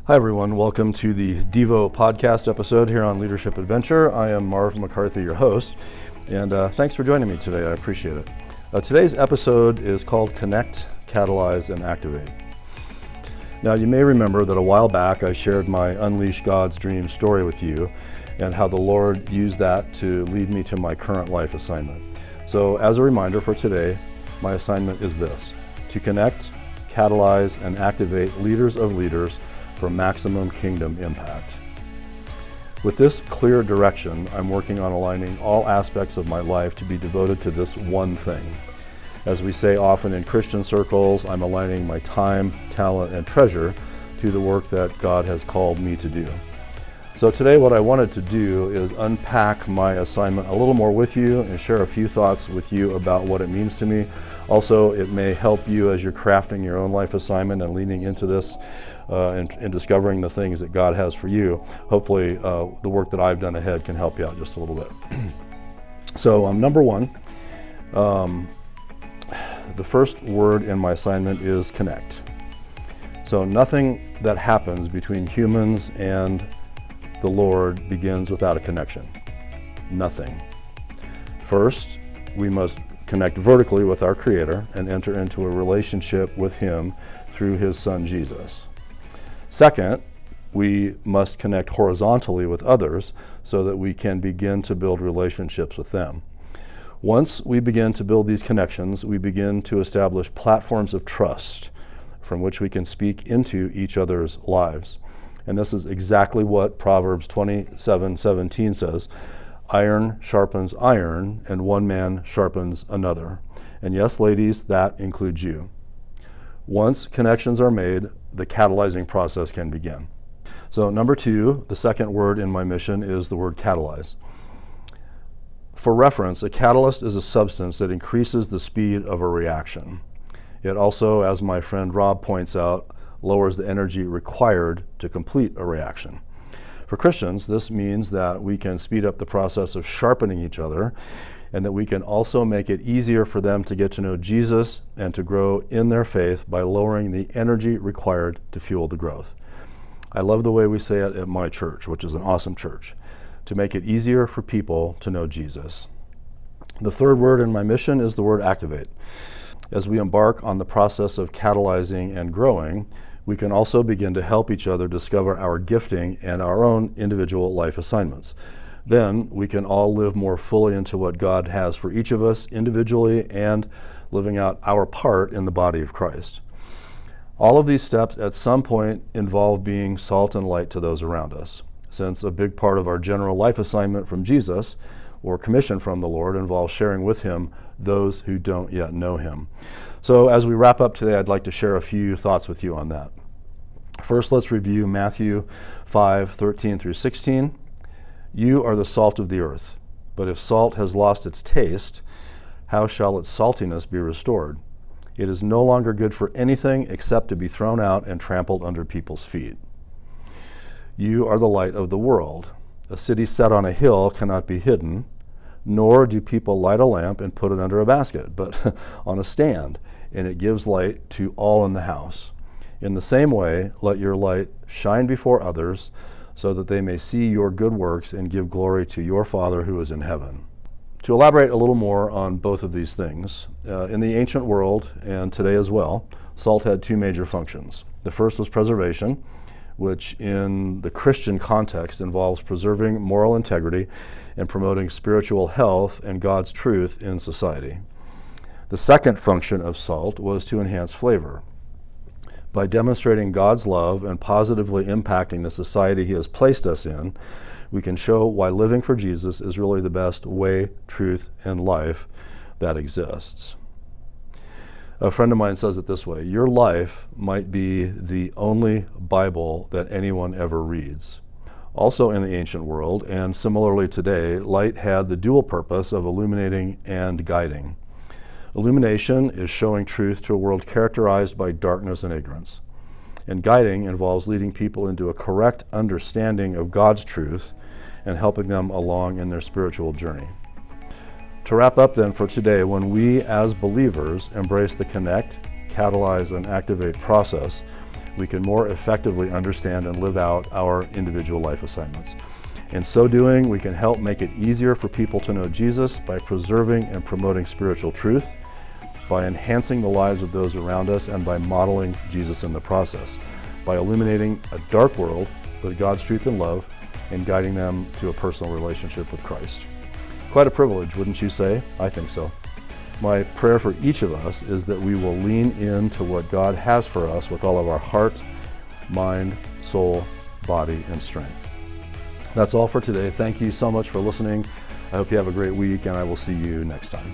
Hi everyone, welcome to the Devo podcast episode here on Leadership Adventure. I am Marv McCarthy, your host, and thanks for joining me today. I appreciate it. Today's episode is called Connect, Catalyze, and Activate. Now you may remember that a while back I shared my Unleash God's Dream story with you and how the Lord used that to lead me to my current life assignment. So as a reminder for today, my assignment is this: to connect, catalyze, and activate leaders of leaders for maximum kingdom impact. With this clear direction, I'm working on aligning all aspects of my life to be devoted to this one thing. As we say often in Christian circles, I'm aligning my time, talent, and treasure to the work that God has called me to do. So today what I wanted to do is unpack my assignment a little more with you and share a few thoughts with you about what it means to me. Also, it may help you as you're crafting your own life assignment and leaning into this and discovering the things that God has for you. Hopefully the work that I've done ahead can help you out just a little bit. So number one, the first word in my assignment is connect. So nothing that happens between humans and the Lord begins without a connection. Nothing. First, we must connect vertically with our Creator and enter into a relationship with Him through His Son Jesus. Second, we must connect horizontally with others so that we can begin to build relationships with them. Once we begin to build these connections, we begin to establish platforms of trust from which we can speak into each other's lives. And this is exactly what Proverbs 27:17 says: iron sharpens iron, and one man sharpens another. And yes, ladies, that includes you. Once connections are made, the catalyzing process can begin. So number two, the second word in my mission is the word catalyze. For reference, a catalyst is a substance that increases the speed of a reaction. It also, as my friend Rob points out, lowers the energy required to complete a reaction. For Christians, this means that we can speed up the process of sharpening each other, and that we can also make it easier for them to get to know Jesus and to grow in their faith by lowering the energy required to fuel the growth. I love the way we say it at my church, which is an awesome church, to make it easier for people to know Jesus. The third word in my mission is the word activate. As we embark on the process of catalyzing and growing, we can also begin to help each other discover our gifting and our own individual life assignments. Then we can all live more fully into what God has for each of us individually and living out our part in the body of Christ. All of these steps at some point involve being salt and light to those around us, since a big part of our general life assignment from Jesus or commission from the Lord involves sharing with Him those who don't yet know Him. So as we wrap up today, I'd like to share a few thoughts with you on that. First, let's review Matthew 5:13 through 16. You are the salt of the earth, but if salt has lost its taste, how shall its saltiness be restored? It is no longer good for anything except to be thrown out and trampled under people's feet. You are the light of the world. A city set on a hill cannot be hidden, nor do people light a lamp and put it under a basket, but on a stand, and it gives light to all in the house. In the same way, let your light shine before others, so that they may see your good works and give glory to your Father who is in heaven. To elaborate a little more on both of these things, in the ancient world, and today as well, salt had two major functions. The first was preservation, which in the Christian context involves preserving moral integrity and promoting spiritual health and God's truth in society. The second function of salt was to enhance flavor. By demonstrating God's love and positively impacting the society He has placed us in, we can show why living for Jesus is really the best way, truth, and life that exists. A friend of mine says it this way: your life might be the only Bible that anyone ever reads. Also in the ancient world, and similarly today, light had the dual purpose of illuminating and guiding. Illumination is showing truth to a world characterized by darkness and ignorance. And guiding involves leading people into a correct understanding of God's truth and helping them along in their spiritual journey. To wrap up then for today, when we as believers embrace the connect, catalyze, and activate process, we can more effectively understand and live out our individual life assignments. In so doing, we can help make it easier for people to know Jesus by preserving and promoting spiritual truth, by enhancing the lives of those around us, and by modeling Jesus in the process, by illuminating a dark world with God's truth and love and guiding them to a personal relationship with Christ. Quite a privilege, wouldn't you say? I think so. My prayer for each of us is that we will lean into what God has for us with all of our heart, mind, soul, body, and strength. That's all for today. Thank you so much for listening. I hope you have a great week, and I will see you next time.